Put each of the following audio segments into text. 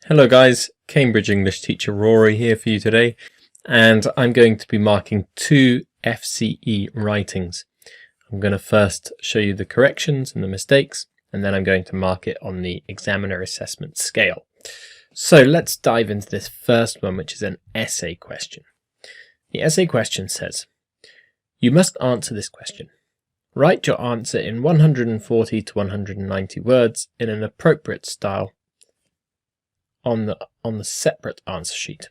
Hello guys, Cambridge English teacher Rory here for you today, and I'm going to be marking two FCE writings. I'm going to first show you the corrections and the mistakes, and then I'm going to mark it on the examiner assessment scale. So let's dive into this first one, which is an essay question. The essay question says, you must answer this question. Write your answer in 140 to 190 words in an appropriate style on the separate answer sheet.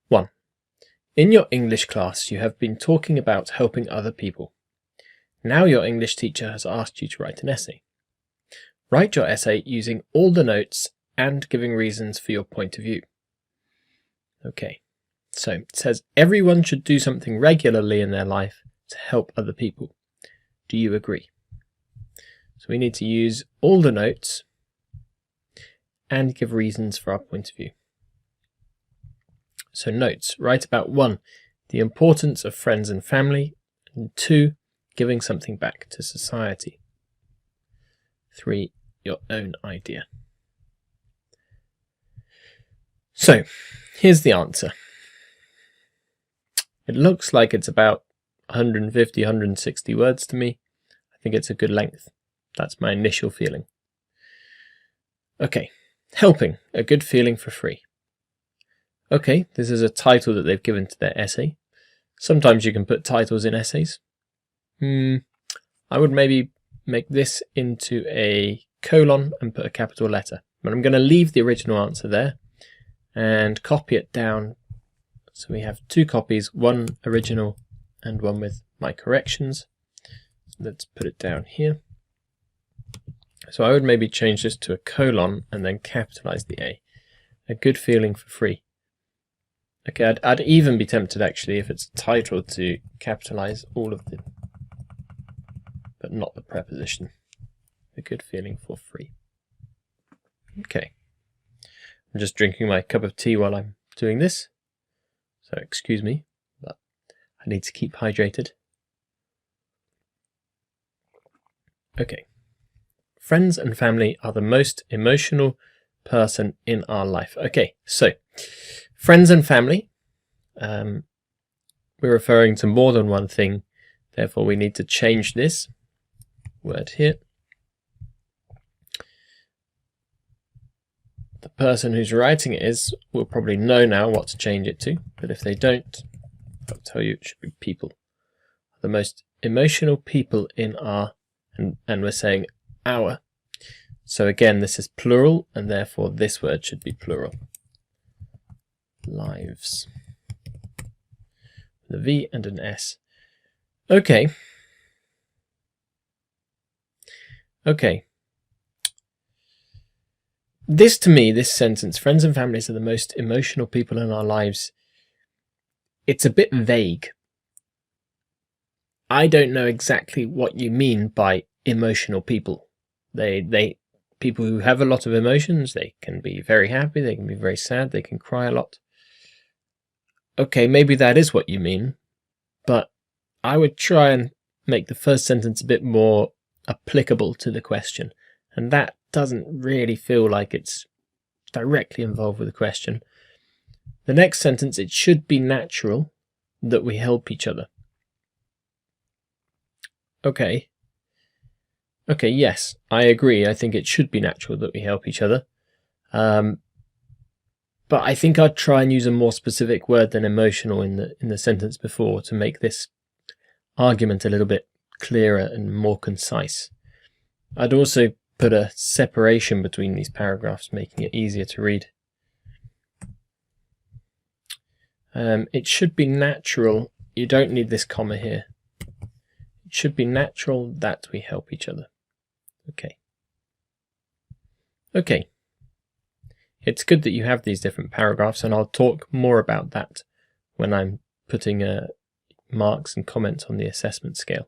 1. In your English class, you have been talking about helping other people. Now your English teacher has asked you to write an essay. Write your essay using all the notes and giving reasons for your point of view. Okay, so it says everyone should do something regularly in their life to help other people. Do you agree? So we need to use all the notes and give reasons for our point of view. So notes, write about 1, the importance of friends and family, and 2, giving something back to society. 3, your own idea. So here's the answer. It looks like it's about 150, 160 words to me. I think it's a good length. That's my initial feeling. Okay. Helping, a good feeling for free. Okay, this is a title that they've given to their essay. Sometimes you can put titles in essays. I would maybe make this into a colon and put a capital letter. But I'm going to leave the original answer there and copy it down. So we have 2 copies, one original and one with my corrections. Let's put it down here. So I would maybe change this to a colon and then capitalize the A. A good feeling for free. Okay, I'd even be tempted actually, if it's a title, to capitalize all of them, but not the preposition. A good feeling for free. Okay. I'm just drinking my cup of tea while I'm doing this. So excuse me, but I need to keep hydrated. Okay. Friends and family are the most emotional person in our life. Okay, so friends and family, we're referring to more than one thing. Therefore, we need to change this word here. The person who's writing it will probably know now what to change it to. But if they don't, I'll tell you it should be people. The most emotional people in our, and we're saying our. So again, this is plural, and therefore this word should be plural. Lives. The V and an S. Okay. Okay. This, to me, this sentence, friends and families are the most emotional people in our lives, it's a bit vague. I don't know exactly what you mean by emotional people. People who have a lot of emotions, they can be very happy, they can be very sad, they can cry a lot. Okay, maybe that is what you mean, but I would try and make the first sentence a bit more applicable to the question, and that doesn't really feel like it's directly involved with the question. The next sentence, it should be natural that we help each other. Okay. Okay, yes, I agree. I think it should be natural that we help each other. But I think I'd try and use a more specific word than emotional in the sentence before to make this argument a little bit clearer and more concise. I'd also put a separation between these paragraphs, making it easier to read. It should be natural. You don't need this comma here. It should be natural that we help each other. Okay. Okay. It's good that you have these different paragraphs, and I'll talk more about that when I'm putting marks and comments on the assessment scale.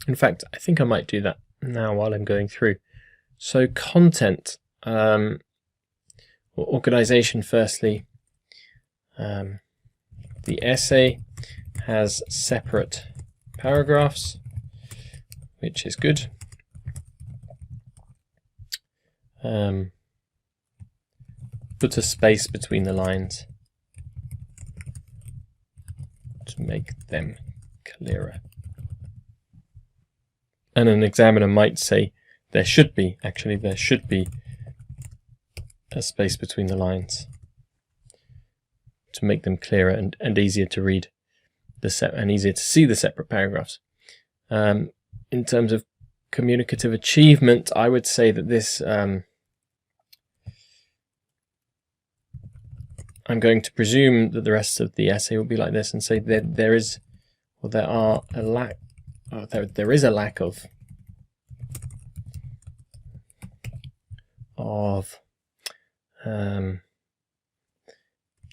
In fact, I think I might do that now while I'm going through. So content, or organization firstly. The essay has separate paragraphs, which is good. put a space between the lines to make them clearer. And an examiner might say there should be a space between the lines to make them clearer and easier to read and easier to see the separate paragraphs. In terms of communicative achievement, I would say that this I'm going to presume that the rest of the essay will be like this and say that there is a lack of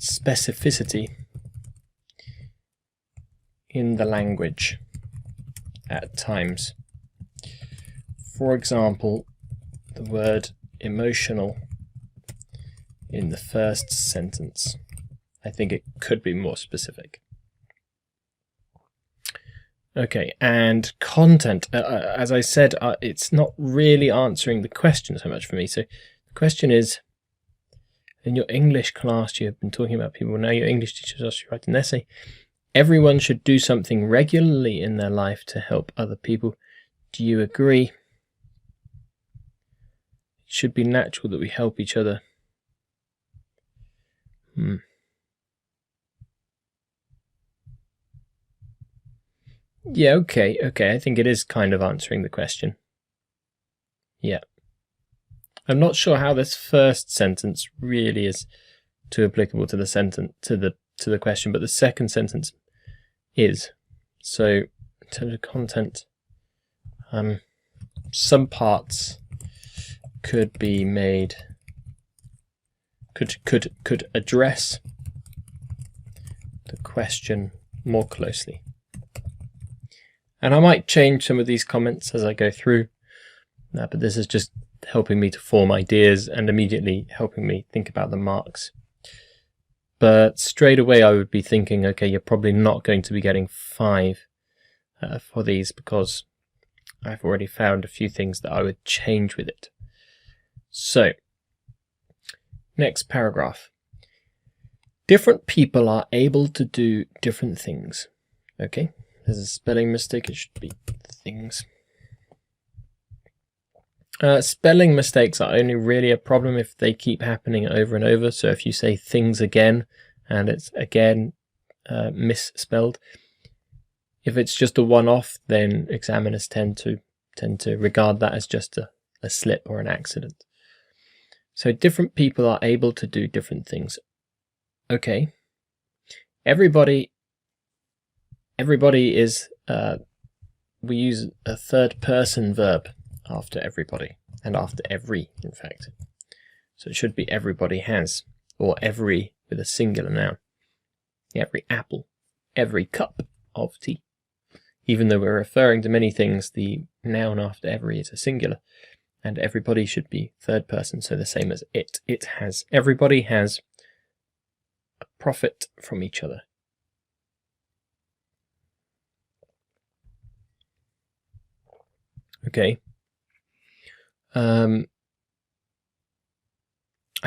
specificity in the language at times. For example, the word emotional in the first sentence. I think it could be more specific. Okay, and content. As I said, it's not really answering the question so much for me. So the question is, in your English class, you have been talking about people. Now your English teachers ask you to write an essay. Everyone should do something regularly in their life to help other people. Do you agree? It should be natural that we help each other. Yeah, okay, I think it is kind of answering the question. Yeah. I'm not sure how this first sentence really is too applicable to the sentence to the question, but the second sentence is. So in terms of content, some parts could be made could address the question more closely. And I might change some of these comments as I go through, but this is just helping me to form ideas and immediately helping me think about the marks. But straight away I would be thinking, okay, you're probably not going to be getting 5 for these because I've already found a few things that I would change with it. So, next paragraph. Different people are able to do different things. Okay, there's a spelling mistake, it should be things. Spelling mistakes are only really a problem if they keep happening over and over. So if you say things again and it's again misspelled, if it's just a one-off, then examiners tend to regard that as just a slip or an accident. So different people are able to do different things. Okay. Everybody is, we use a third person verb after everybody, and after every, in fact. So it should be everybody has, or every with a singular noun. Every apple, every cup of tea. Even though we're referring to many things, the noun after every is a singular, and everybody should be third person, so the same as it. It has, everybody has a profit from each other. Okay. I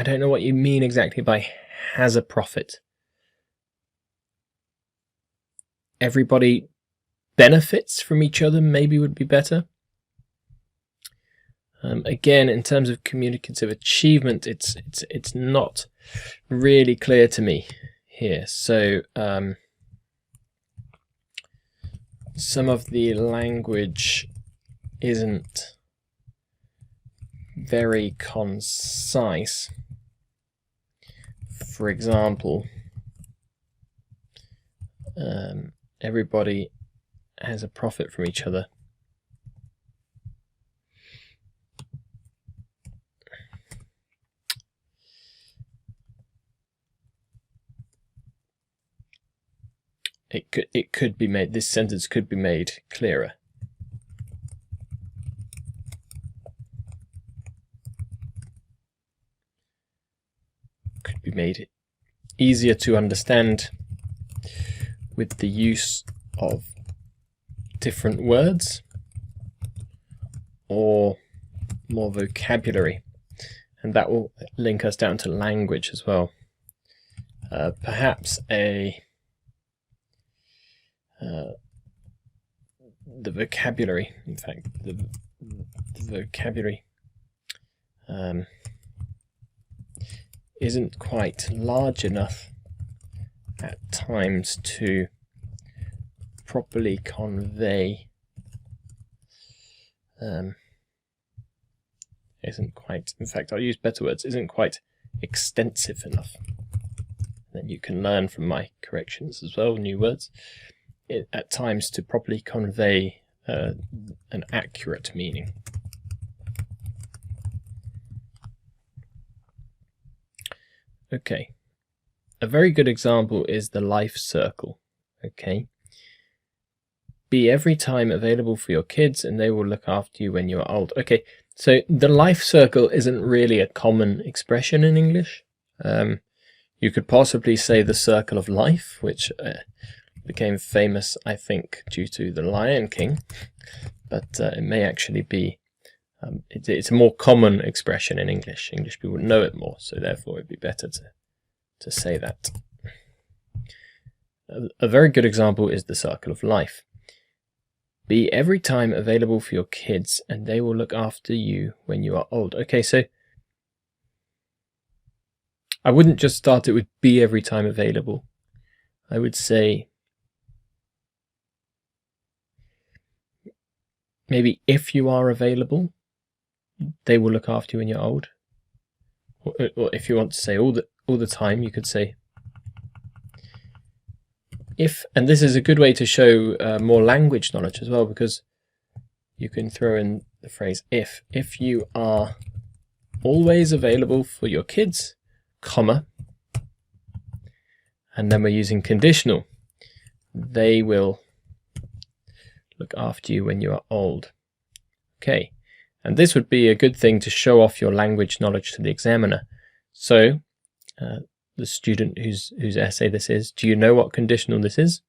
don't know what you mean exactly by has a profit. Everybody benefits from each other maybe would be better. Again, in terms of communicative achievement, it's not really clear to me here. So some of the language isn't very concise. For example, everybody has a profit from each other. It could be made, this sentence could be made clearer. Could be made easier to understand with the use of different words or more vocabulary. and that will link us down to language as well. Perhaps the vocabulary, in fact, the vocabulary isn't quite large enough at times to properly convey isn't quite, in fact I'll use better words, isn't quite extensive enough. Then you can learn from my corrections as well, new words, at times to properly convey an accurate meaning. Okay, a very good example is the life circle. Okay, be every time available for your kids and they will look after you when you're old. Okay, so the life circle isn't really a common expression in English. You could possibly say the circle of life, which became famous, I think, due to The Lion King, but it may actually be, it's a more common expression in English. English people know it more, so therefore it'd be better to say that. A very good example is the circle of life. Be every time available for your kids and they will look after you when you are old. Okay, so I wouldn't just start it with be every time available. I would say maybe if you are available, they will look after you when you're old. Or if you want to say all the time, you could say if, and this is a good way to show more language knowledge as well, because you can throw in the phrase if you are always available for your kids, comma, and then we're using conditional, they will look after you when you are old. Okay, and this would be a good thing to show off your language knowledge to the examiner. So the student whose essay this is, do you know what conditional this is?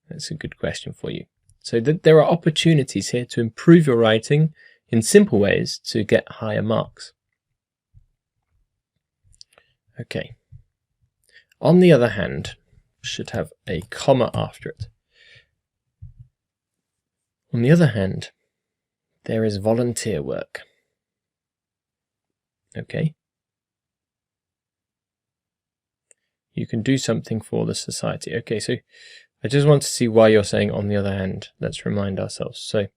That's a good question for you. So there are opportunities here to improve your writing in simple ways to get higher marks. Okay. On the other hand, should have a comma after it. On the other hand, there is volunteer work. Okay. You can do something for the society. Okay, so I just want to see why you're saying on the other hand. Let's remind ourselves. So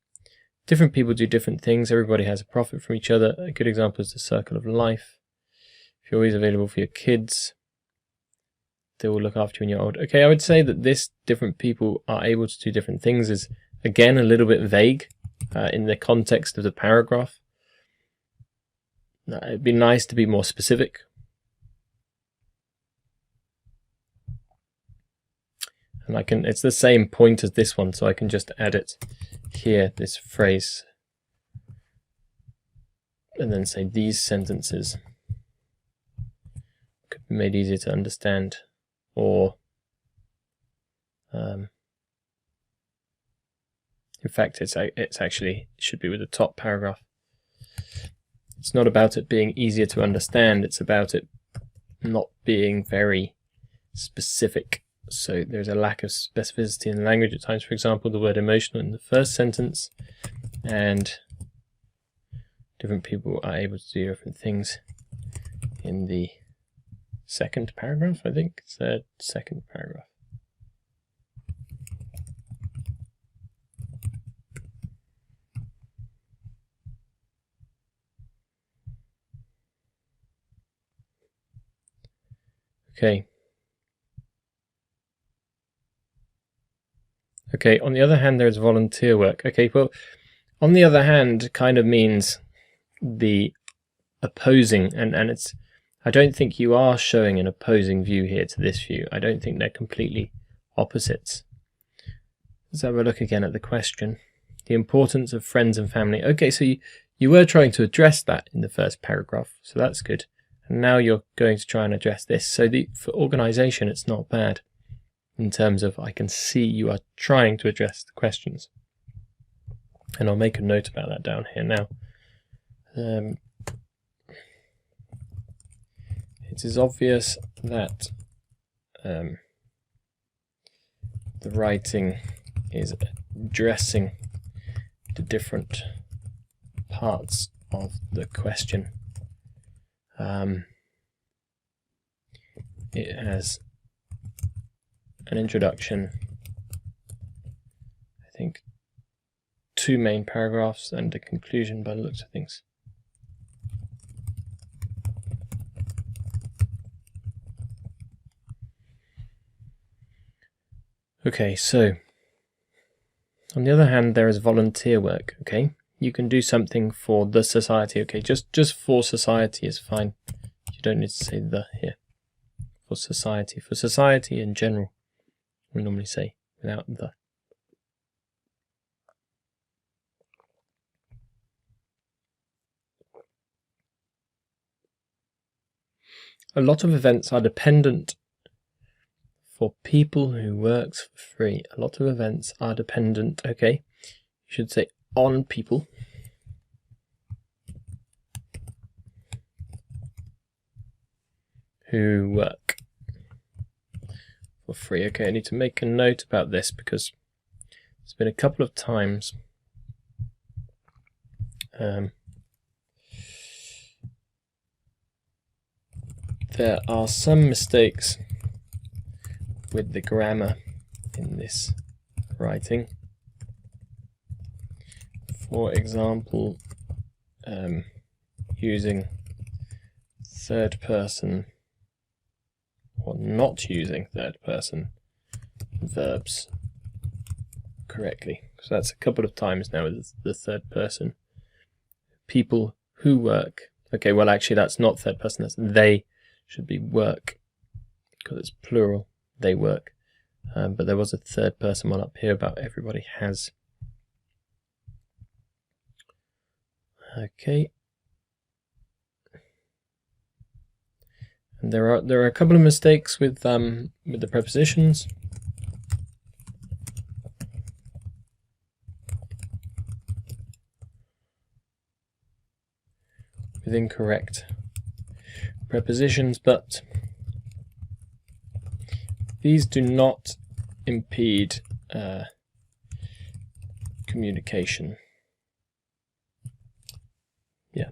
different people do different things. Everybody has a profit from each other. A good example is the circle of life. If you're always available for your kids, they will look after you when you're old. Okay, I would say that this different people are able to do different things is, again, a little bit vague in the context of the paragraph. It'd be nice to be more specific. And it's the same point as this one, so I can just add it here, this phrase, and then say these sentences could be made easier to understand, or in fact it's actually, it should be with the top paragraph. It's not about it being easier to understand, it's about it not being very specific. So there's a lack of specificity in the language at times. For example, the word emotional in the first sentence, and different people are able to do different things in the second paragraph, I think. It's the second paragraph. Okay. Okay, on the other hand, there's volunteer work. Okay, well, on the other hand kind of means the opposing, and it's, I don't think you are showing an opposing view here to this view. I don't think they're completely opposites. Let's have a look again at the question. The importance of friends and family. Okay, so you were trying to address that in the first paragraph, so that's good. And now you're going to try and address this. So for organisation, it's not bad. In terms of, I can see you are trying to address the questions. And I'll make a note about that down here now. it is obvious that the writing is addressing the different parts of the question. It has an introduction, I think 2 main paragraphs, and a conclusion by the looks of things. Okay, so on the other hand, there is volunteer work. Okay, you can do something for the society. Okay, just for society is fine. You don't need to say the here. For society in general, we normally say without the. A lot of events are dependent for people who works for free. A lot of events are dependent, okay, you should say on people who work for free. Okay, I need to make a note about this because it's been a couple of times there are some mistakes with the grammar in this writing. For example, using third person or not using third person verbs correctly. So that's a couple of times now with the third person. People who work. Okay, well actually that's not third person, that's they. Should be work because it's plural. They work. But there was a third person one up here about everybody has. Okay. And there are a couple of mistakes with the prepositions. With incorrect prepositions, but these do not impede communication. Yeah.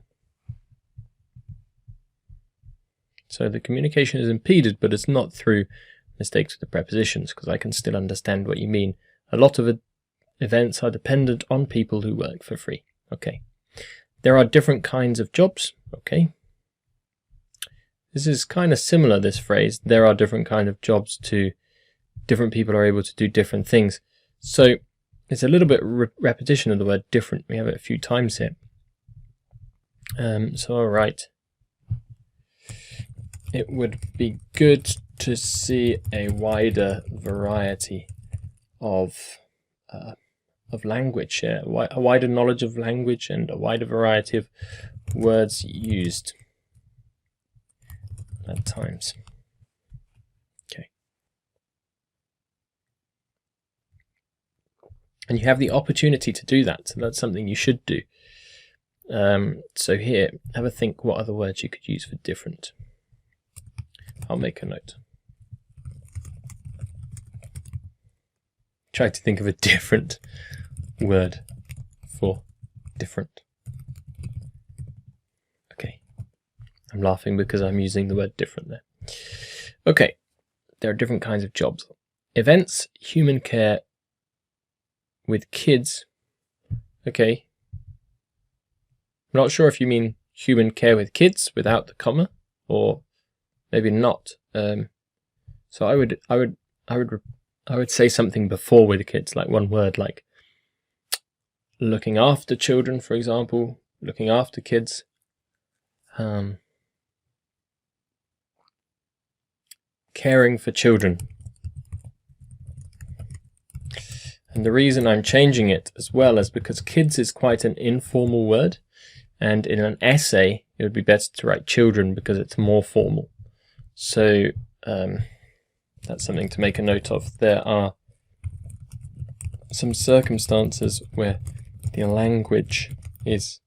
So the communication is impeded, but it's not through mistakes with the prepositions, because I can still understand what you mean. A lot of events are dependent on people who work for free. Okay. There are different kinds of jobs. Okay. This is kind of similar, this phrase. There are different kinds of jobs to different people are able to do different things. So it's a little bit repetition of the word different. We have it a few times here. So all right. It would be good to see a wider variety of language here, a wider knowledge of language and a wider variety of words used at times. Okay. And you have the opportunity to do that, so that's something you should do. So here, have a think what other words you could use for different. I'll make a note. Try to think of a different word for different. Okay. I'm laughing because I'm using the word different there. Okay. There are different kinds of jobs. Events, human care with kids. Okay. I'm not sure if you mean human care with kids without the comma, or maybe not. So I would say something before with the kids, like one word, like looking after children, for example, looking after kids. Caring for children. And the reason I'm changing it as well is because kids is quite an informal word, and in an essay it would be better to write children because it's more formal. So that's something to make a note of. There are some circumstances where the language is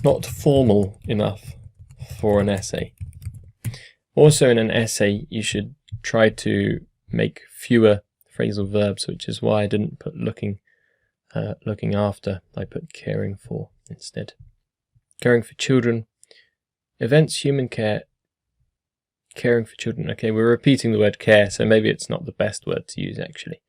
not formal enough for an essay. Also in an essay, you should try to make fewer phrasal verbs, which is why I didn't put looking after. I put caring for instead. Caring for children, events, human care, caring for children. Okay, we're repeating the word care, so maybe it's not the best word to use actually.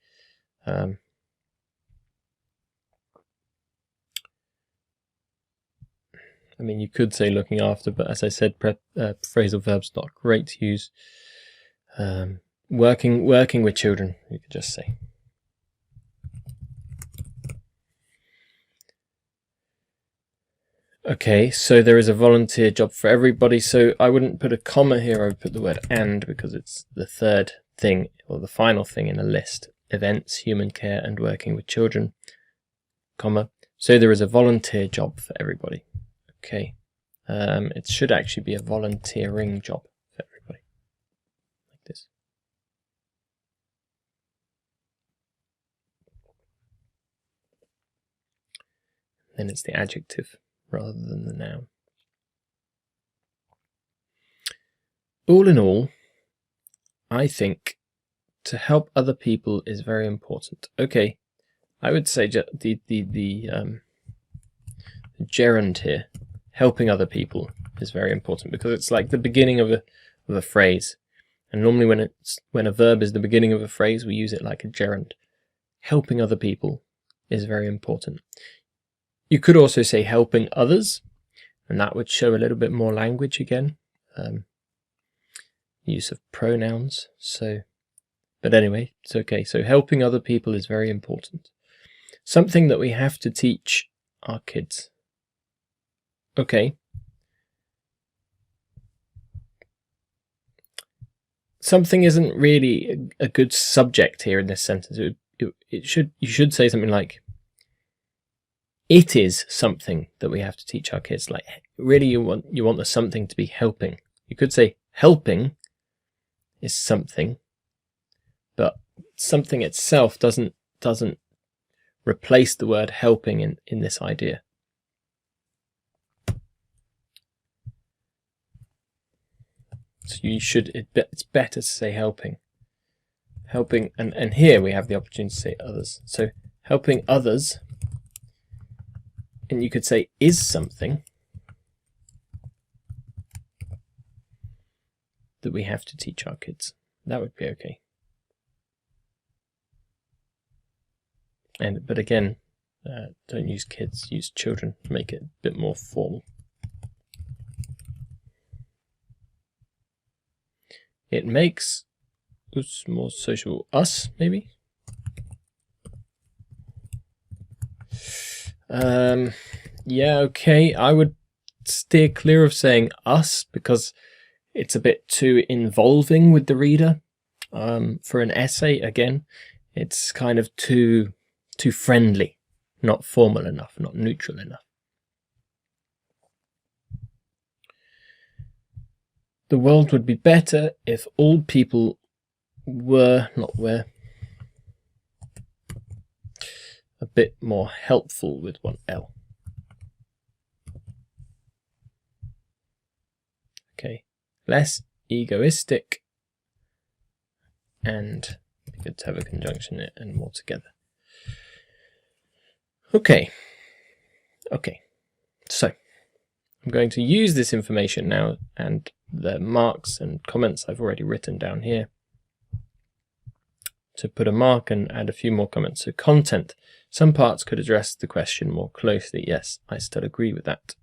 I mean, you could say looking after, but as I said, phrasal verbs not great to use. Working with children, you could just say. Okay, so there is a volunteer job for everybody, so I wouldn't put a comma here, I would put the word and, because it's the third thing, or the final thing in a list. Events, human care, and working with children, comma. So there is a volunteer job for everybody. Okay, it should actually be a volunteering job for everybody, like this. Then it's the adjective rather than the noun. All in all, I think to help other people is very important. Okay, I would say the gerund here, helping other people, is very important because it's like the beginning of a phrase, and normally when a verb is the beginning of a phrase, we use it like a gerund. Helping other people is very important. You could also say helping others, and that would show a little bit more language again. Use of pronouns. But anyway, it's okay. So helping other people is very important. Something that we have to teach our kids. Okay. Something isn't really a good subject here in this sentence. You should say something like, it is something that we have to teach our kids. Like, really, you want the something to be helping. You could say helping is something, but something itself doesn't replace the word helping in this idea. So it's better to say helping. Helping, and here we have the opportunity to say others. So helping others, and you could say is something that we have to teach our kids. That would be okay. But again, don't use kids, use children, make it a bit more formal. It makes us more social. Us, maybe? Yeah, okay. I would steer clear of saying us because it's a bit too involving with the reader. For an essay, again, it's kind of too friendly, not formal enough, not neutral enough. The world would be better if all people were a bit more helpful with one L. Okay, less egoistic, and good to have a conjunction and more together. Okay, so I'm going to use this information now and the marks and comments I've already written down here to put a mark and add a few more comments. So content. Some parts could address the question more closely. Yes, I still agree with that.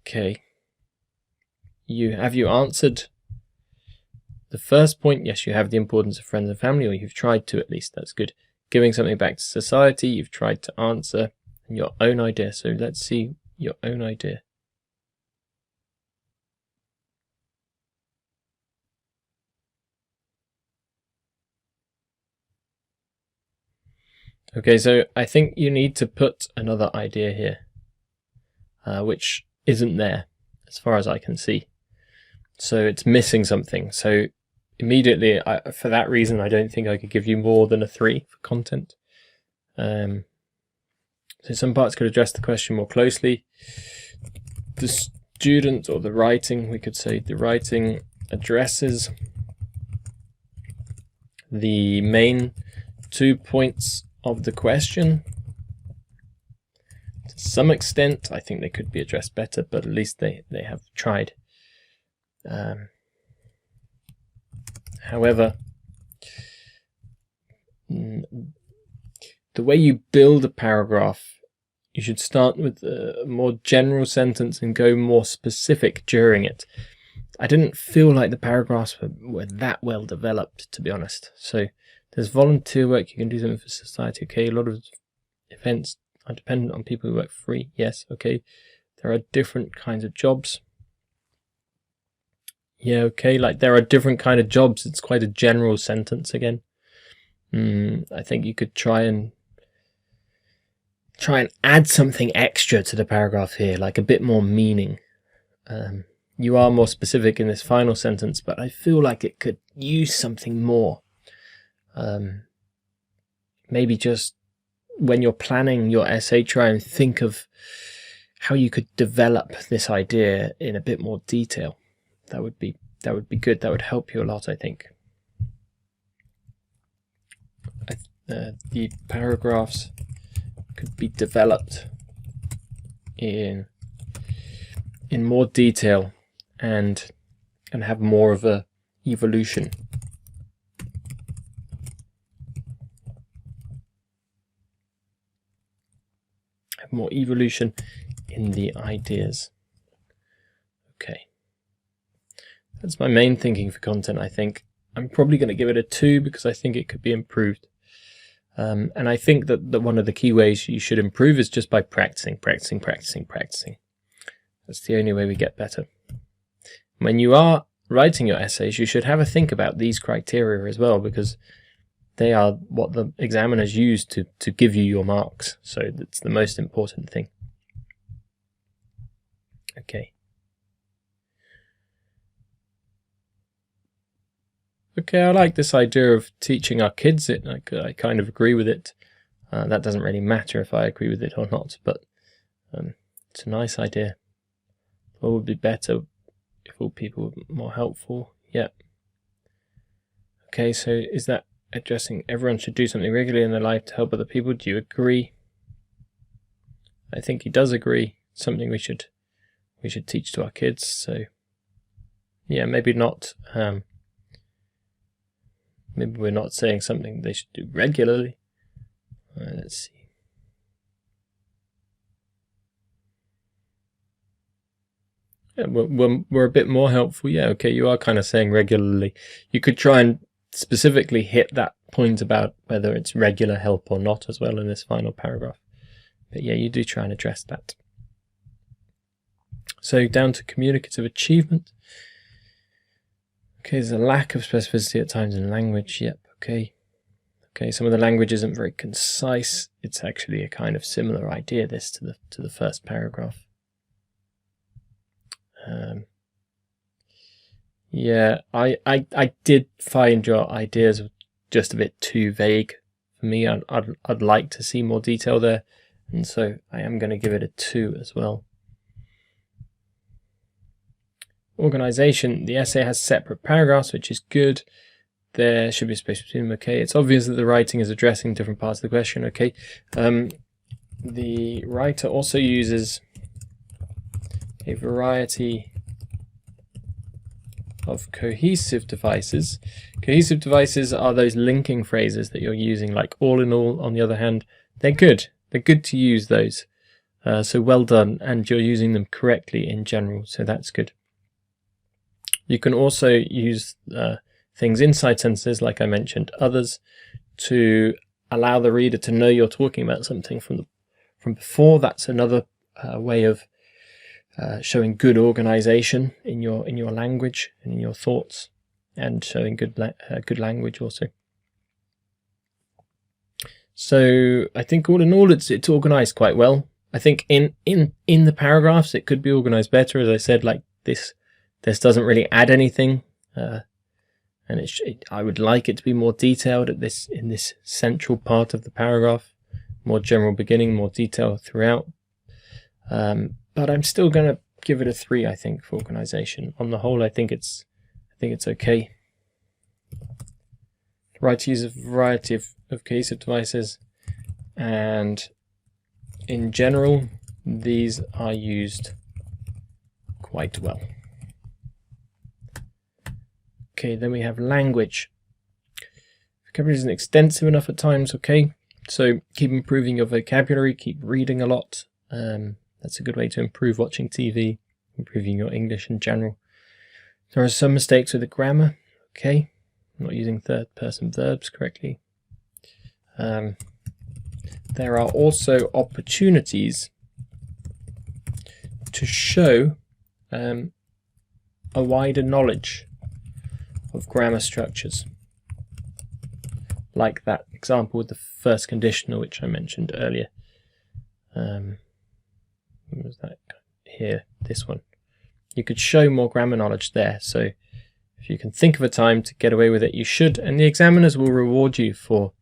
Okay. Have you answered the first point? Yes, you have the importance of friends and family, or you've tried to at least. That's good. Giving something back to society, you've tried to answer. And your own idea. So let's see your own idea. Okay, so I think you need to put another idea here, which isn't there as far as I can see. So it's missing something. So immediately, for that reason, I don't think I could give you more than a 3 for content. So some parts could address the question more closely. student, or the writing, we could say the writing addresses the main 2 points of the question. To some extent, I think they could be addressed better, but at least they have tried. However, the way you build a paragraph, you should start with a more general sentence and go more specific during it. I didn't feel like the paragraphs were that well developed, to be honest. So there's volunteer work, you can do something for society. Okay, a lot of events are dependent on people who work for free. Yes, okay. There are different kinds of jobs. Yeah, okay, like there are different kind of jobs. It's quite a general sentence again. I think you could try and add something extra to the paragraph here, like a bit more meaning. You are more specific in this final sentence, but I feel like it could use something more. Maybe just when you're planning your essay, try and think of how you could develop this idea in a bit more detail. That would be good. That would help you a lot, I think. The paragraphs could be developed in more detail and have more of a evolution. Have more evolution in the ideas. Okay. That's my main thinking for content, I think. I'm probably going to give it a 2 because I think it could be improved. And I think that one of the key ways you should improve is just by practicing. That's the only way we get better. When you are writing your essays, you should have a think about these criteria as well, because they are what the examiners use to give you your marks. So that's the most important thing. Okay. Okay, I like this idea of teaching our kids it. I kind of agree with it. That doesn't really matter if I agree with it or not, but it's a nice idea. What would be better if all people were more helpful? Yeah. Okay, so is that addressing everyone should do something regularly in their life to help other people? Do you agree? I think he does agree. Something we should teach to our kids. So yeah, maybe not. Maybe we're not saying something they should do regularly. Let's see. Yeah, we're a bit more helpful. Yeah, okay, you are kind of saying regularly. You could try and specifically hit that point about whether it's regular help or not as well in this final paragraph. But yeah, you do try and address that. So down to communicative achievement. Okay, there's a lack of specificity at times in language. Yep, okay. Okay, some of the language isn't very concise. It's actually a kind of similar idea, this, to the first paragraph. Yeah, I did find your ideas just a bit too vague for me. I'd like to see more detail there, and so I am going to give it a 2 as well. Organization, the essay has separate paragraphs, which is good. There should be a space between them. Okay, it's obvious that the writing is addressing different parts of the question. Okay, the writer also uses a variety of cohesive devices. Cohesive devices are those linking phrases that you're using, like all in all. On the other hand, they're good. They're good to use those. So well done, and you're using them correctly in general, so that's good. You can also use things inside sentences, like I mentioned, others, to allow the reader to know you're talking about something from before. That's another way of showing good organization in your language and in your thoughts, and showing good language also. So I think all in all, it's organized quite well. I think in the paragraphs it could be organized better. As I said, like this doesn't really add anything, and I would like it to be more detailed in this central part of the paragraph, more general beginning, more detail throughout. But I'm still going to give it a 3, I think, for organisation. On the whole, I think it's okay. Right to use a variety of cohesive devices, and in general, these are used quite well. Okay, then we have language. Vocabulary isn't extensive enough at times, okay? So keep improving your vocabulary, keep reading a lot. That's a good way to improve watching TV, improving your English in general. There are some mistakes with the grammar, okay? Not using third-person verbs correctly. There are also opportunities to show a wider knowledge of grammar structures, like that example with the first conditional which I mentioned earlier. What was that here? This one. You could show more grammar knowledge there, so if you can think of a time to get away with it, you should, and the examiners will reward you for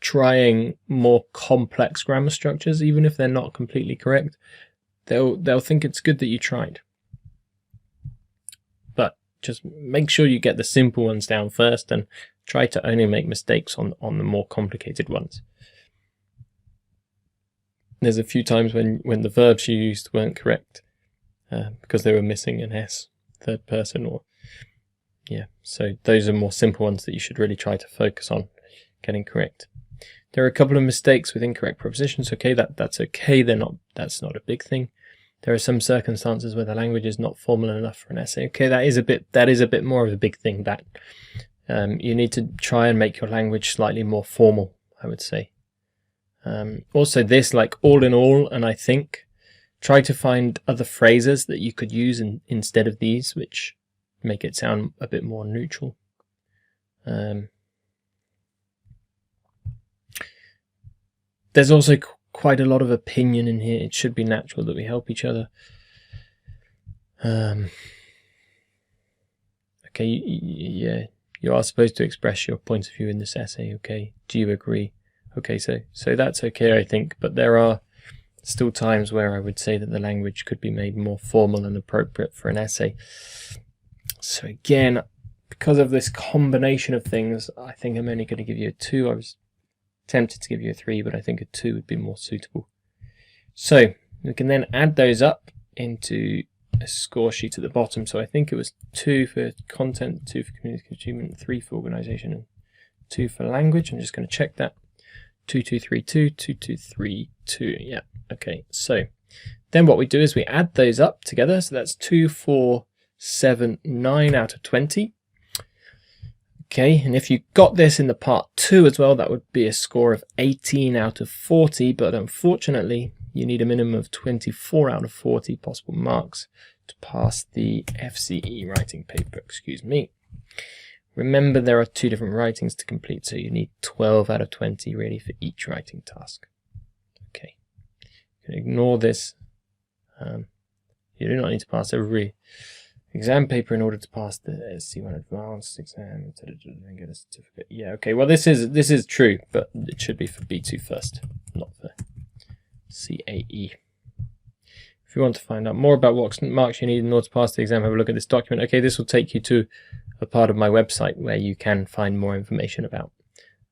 trying more complex grammar structures, even if they're not completely correct. They'll think it's good that you tried. But just make sure you get the simple ones down first, and try to only make mistakes on the more complicated ones. There's a few times when the verbs you used weren't correct because they were missing an S, third person, or yeah. So those are more simple ones that you should really try to focus on getting correct. There are a couple of mistakes with incorrect prepositions. Okay, that's okay. That's not a big thing. There are some circumstances where the language is not formal enough for an essay. Okay, that is a bit more of a big thing. That you need to try and make your language slightly more formal, I would say. Also this, like all in all, and I think, try to find other phrases that you could use instead of these, which make it sound a bit more neutral. There's also quite a lot of opinion in here. It should be natural that we help each other. Okay, yeah, you are supposed to express your point of view in this essay, okay? Do you agree? Okay, so that's okay, I think, but there are still times where I would say that the language could be made more formal and appropriate for an essay. So again, because of this combination of things, I think I'm only going to give you a 2. I was tempted to give you a 3, but I think a 2 would be more suitable. So we can then add those up into a score sheet at the bottom. So I think it was 2 for content, 2 for communicative achievement, 3 for organisation, and 2 for language. I'm just going to check that. 2, 2, 3, 2, 2, 2, 3, 2. Yeah, okay. So then what we do is we add those up together. So that's 2, 4, 7, 9 out of 20. Okay, and if you got this in the part 2 as well, that would be a score of 18 out of 40, but unfortunately you need a minimum of 24 out of 40 possible marks to pass the FCE writing paper, excuse me. Remember, there are 2 different writings to complete, so you need 12 out of 20 really for each writing task. Okay, you can ignore this. You do not need to pass every exam paper in order to pass the SC1 advanced exam and get a certificate. Yeah, okay, well this is true, but it should be for B2 first, not for CAE. If you want to find out more about what marks you need in order to pass the exam, have a look at this document. Okay, this will take you to a part of my website where you can find more information about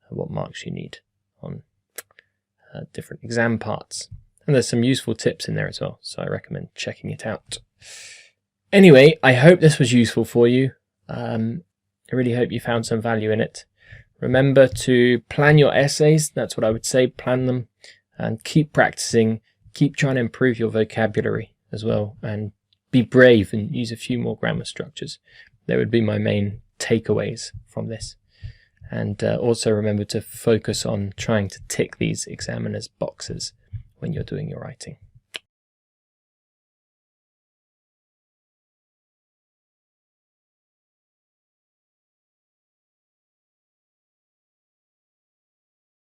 what marks you need on different exam parts. And there's some useful tips in there as well, so I recommend checking it out. Anyway, I hope this was useful for you. I really hope you found some value in it. Remember to plan your essays. That's what I would say. Plan them and keep practicing. Keep trying to improve your vocabulary as well, and be brave and use a few more grammar structures. That would be my main takeaways from this. And also remember to focus on trying to tick these examiners' boxes when you're doing your writing.